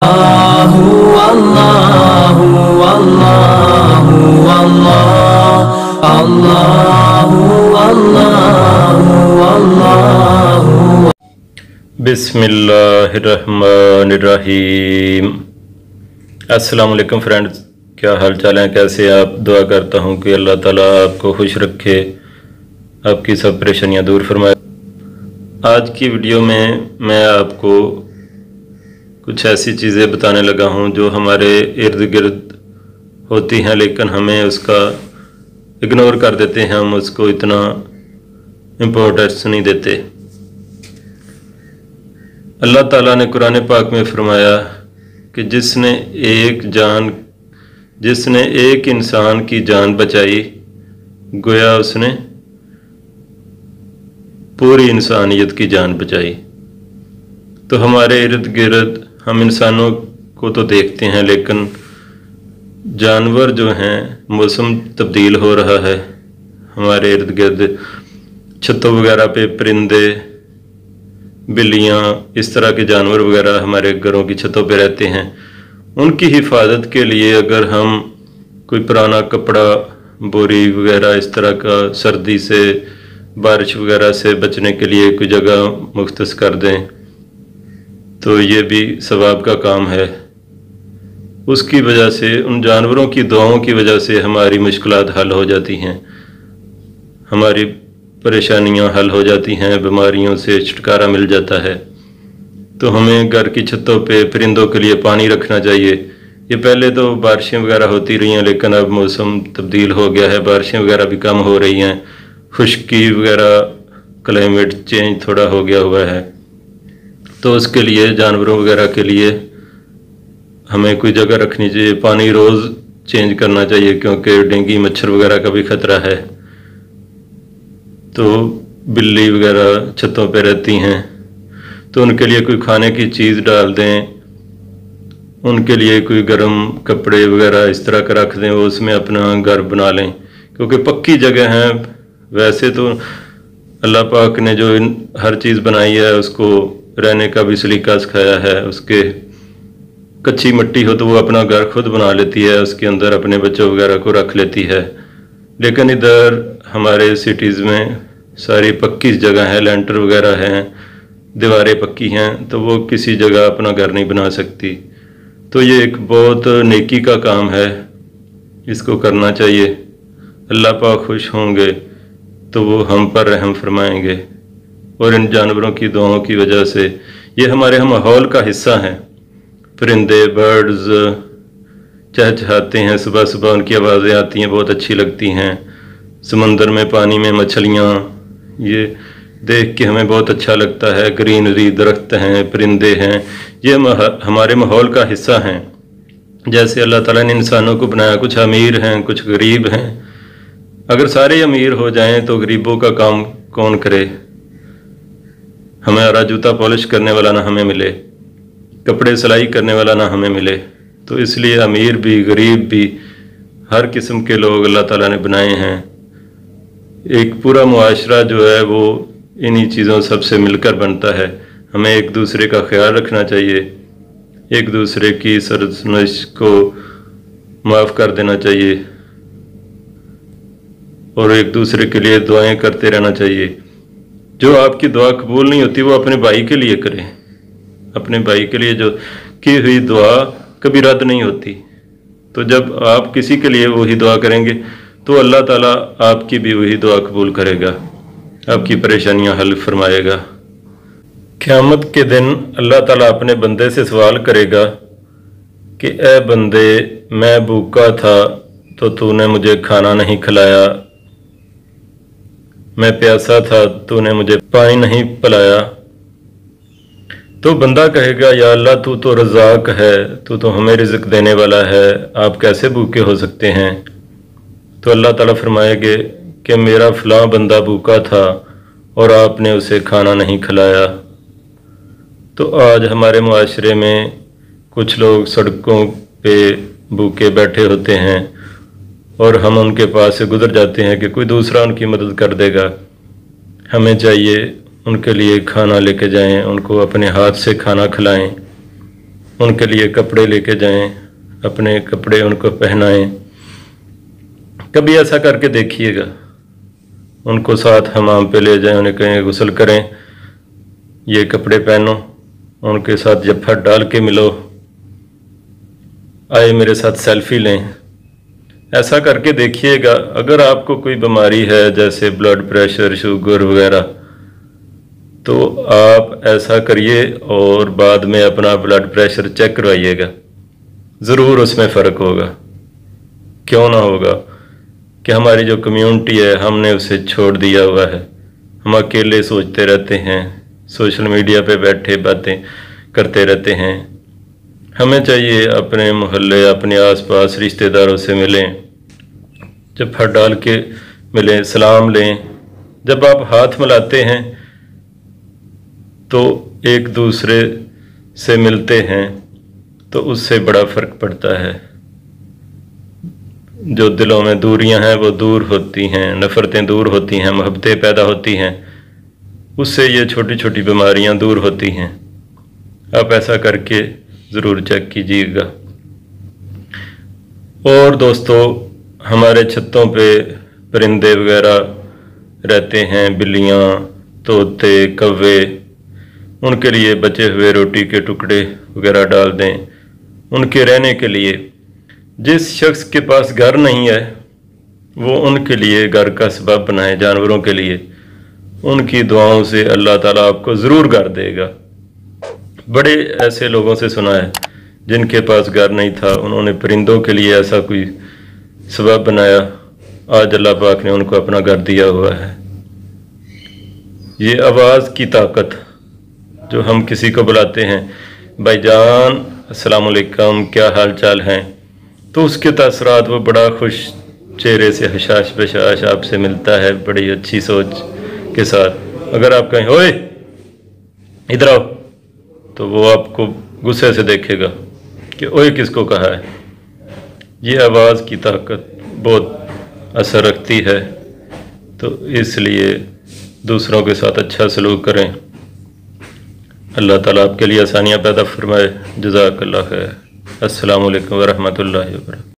Allahu Allahu Allahu Allah Allahu Allahu Allahu बिस्मिल्लाहिर्रहमानिर्रहीम। अस्सलाम वालेकुम फ्रेंड्स, क्या हाल चाल है, कैसे आप? दुआ करता हूँ कि अल्लाह ताला आपको खुश रखे, आपकी सब परेशानियाँ दूर फरमाए। आज की वीडियो में मैं आपको कुछ ऐसी चीज़ें बताने लगा हूँ जो हमारे इर्द गिर्द होती हैं, लेकिन हमें उसका इग्नोर कर देते हैं, हम उसको इतना इम्पोर्टेंस नहीं देते। अल्लाह ताला ने कुरान पाक में फरमाया कि जिसने एक इंसान की जान बचाई, गोया उसने पूरी इंसानियत की जान बचाई। तो हमारे इर्द गिर्द हम इंसानों को तो देखते हैं, लेकिन जानवर जो हैं, मौसम तब्दील हो रहा है हमारे इर्द गिर्द, छतों वगैरह पे परिंदे, बिल्लियाँ, इस तरह के जानवर वगैरह हमारे घरों की छतों पे रहते हैं। उनकी हिफाजत के लिए अगर हम कोई पुराना कपड़ा, बोरी वगैरह इस तरह का, सर्दी से, बारिश वगैरह से बचने के लिए कोई जगह मुख्तस कर दें, तो ये भी सवाब का काम है। उसकी वजह से, उन जानवरों की दुआओं की वजह से हमारी मुश्किलात हल हो जाती हैं, हमारी परेशानियां हल हो जाती हैं, बीमारियों से छुटकारा मिल जाता है। तो हमें घर की छतों पे परिंदों के लिए पानी रखना चाहिए। ये पहले तो बारिशें वगैरह होती रही हैं, लेकिन अब मौसम तब्दील हो गया है, बारिशें वगैरह भी कम हो रही हैं, खुश्की वगैरह, क्लाइमेट चेंज थोड़ा हो गया हुआ है। तो उसके लिए, जानवरों वगैरह के लिए हमें कोई जगह रखनी चाहिए, पानी रोज़ चेंज करना चाहिए, क्योंकि डेंगू मच्छर वगैरह का भी ख़तरा है। तो बिल्ली वगैरह छतों पे रहती हैं, तो उनके लिए कोई खाने की चीज़ डाल दें, उनके लिए कोई गर्म कपड़े वगैरह इस तरह का रख दें, वो उसमें अपना घर बना लें, क्योंकि पक्की जगह है। वैसे तो अल्लाह पाक ने जो हर चीज़ बनाई है, उसको रहने का भी सलीका सिखाया है। उसके कच्ची मिट्टी हो तो वो अपना घर खुद बना लेती है, उसके अंदर अपने बच्चों वगैरह को रख लेती है। लेकिन इधर हमारे सिटीज़ में सारी पक्की जगह है, लेंटर वगैरह हैं, दीवारें पक्की हैं, तो वो किसी जगह अपना घर नहीं बना सकती। तो ये एक बहुत नेकी का काम है, इसको करना चाहिए। अल्लाह पाक खुश होंगे तो वो हम पर रहम फरमाएंगे, और इन जानवरों की दुआओं की वजह से ये हमारे माहौल का हिस्सा हैं। परिंदे, बर्ड्स चहचहाते हैं, सुबह सुबह उनकी आवाज़ें आती हैं, बहुत अच्छी लगती हैं। समंदर में, पानी में मछलियाँ, ये देख के हमें बहुत अच्छा लगता है। ग्रीनरी, दरख्त हैं, परिंदे हैं, ये हमारे माहौल का हिस्सा हैं। जैसे अल्लाह ताला ने इंसानों को बनाया, कुछ अमीर हैं, कुछ गरीब हैं। अगर सारे अमीर हो जाएं तो गरीबों का काम कौन करे? हमारा जूता पॉलिश करने वाला ना हमें मिले, कपड़े सिलाई करने वाला ना हमें मिले। तो इसलिए अमीर भी, गरीब भी, हर किस्म के लोग अल्लाह ताला ने बनाए हैं। एक पूरा मुआशरा जो है वो इन्हीं चीज़ों सबसे मिलकर बनता है। हमें एक दूसरे का ख्याल रखना चाहिए, एक दूसरे की सरजनिश को माफ़ कर देना चाहिए, और एक दूसरे के लिए दुआएं करते रहना चाहिए। जो आपकी दुआ कबूल नहीं होती, वो अपने भाई के लिए करें। अपने भाई के लिए जो की हुई दुआ कभी रद्द नहीं होती। तो जब आप किसी के लिए वही दुआ करेंगे, तो अल्लाह ताला आपकी भी वही दुआ कबूल करेगा, आपकी परेशानियां हल फरमाएगा। क़यामत के दिन अल्लाह ताला अपने बंदे से सवाल करेगा कि ए बंदे, मैं भूखा था तो तूने मुझे खाना नहीं खिलाया, मैं प्यासा था तूने मुझे पानी नहीं पिलाया। तो बंदा कहेगा, या अल्लाह, तू तो रज़ाक है, तू तो हमें रिज़्क देने वाला है, आप कैसे भूखे हो सकते हैं? तो अल्लाह ताला फरमाएंगे कि मेरा फ़लाँ बंदा भूखा था और आपने उसे खाना नहीं खिलाया। तो आज हमारे मुआशरे में कुछ लोग सड़कों पे भूखे बैठे होते हैं, और हम उनके पास से गुजर जाते हैं कि कोई दूसरा उनकी मदद कर देगा। हमें चाहिए उनके लिए खाना लेके जाएं, उनको अपने हाथ से खाना खिलाएं। उनके लिए कपड़े लेके जाएं, अपने कपड़े उनको पहनाएं। कभी ऐसा करके देखिएगा, उनको साथ हमाम पे ले जाएं, उन्हें कहें गुस्ल करें, ये कपड़े पहनो, उनके साथ जफ्फा डाल के मिलो, आए मेरे साथ सेल्फी लें। ऐसा करके देखिएगा। अगर आपको कोई बीमारी है जैसे ब्लड प्रेशर, शुगर वगैरह, तो आप ऐसा करिए और बाद में अपना ब्लड प्रेशर चेक करवाइएगा, ज़रूर उसमें फ़र्क होगा। क्यों ना होगा कि हमारी जो कम्युनिटी है हमने उसे छोड़ दिया हुआ है। हम अकेले सोचते रहते हैं, सोशल मीडिया पे बैठे बातें करते रहते हैं। हमें चाहिए अपने मोहल्ले, अपने आसपास रिश्तेदारों से मिलें, जब हाथ डाल के मिलें, सलाम लें। जब आप हाथ मिलाते हैं तो एक दूसरे से मिलते हैं तो उससे बड़ा फ़र्क पड़ता है। जो दिलों में दूरियां हैं वो दूर होती हैं, नफ़रतें दूर होती हैं, मोहब्बतें पैदा होती हैं, उससे ये छोटी छोटी बीमारियां दूर होती हैं। आप ऐसा करके ज़रूर चेक कीजिएगा। और दोस्तों, हमारे छतों पे परिंदे वगैरह रहते हैं, बिल्लियाँ, तोते, कौवे, उनके लिए बचे हुए रोटी के टुकड़े वगैरह डाल दें उनके रहने के लिए। जिस शख्स के पास घर नहीं है वो उनके लिए घर का सबब बनाए, जानवरों के लिए। उनकी दुआओं से अल्लाह ताला आपको ज़रूर घर देगा। बड़े ऐसे लोगों से सुना है जिनके पास घर नहीं था, उन्होंने परिंदों के लिए ऐसा कोई सबब बनाया, आज अल्लाह पाक ने उनको अपना घर दिया हुआ है। ये आवाज़ की ताकत, जो हम किसी को बुलाते हैं, भाईजान अस्सलाम वालेकुम, क्या हाल चाल हैं, तो उसके तासरात वो बड़ा खुश चेहरे से हशाश बशाश आपसे मिलता है, बड़ी अच्छी सोच के साथ। अगर आप कहें ओए इधर आओ, तो वो आपको गुस्से से देखेगा कि ओए किसको कहा है। ये आवाज़ की ताकत बहुत असर रखती है, तो इसलिए दूसरों के साथ अच्छा सलूक करें। अल्लाह ताला आपके लिए आसानियाँ पैदा फरमाए। जज़ाकल्लाह खैर। अस्सलामु अलैकुम व रहमतुल्लाहि व बरकातहू।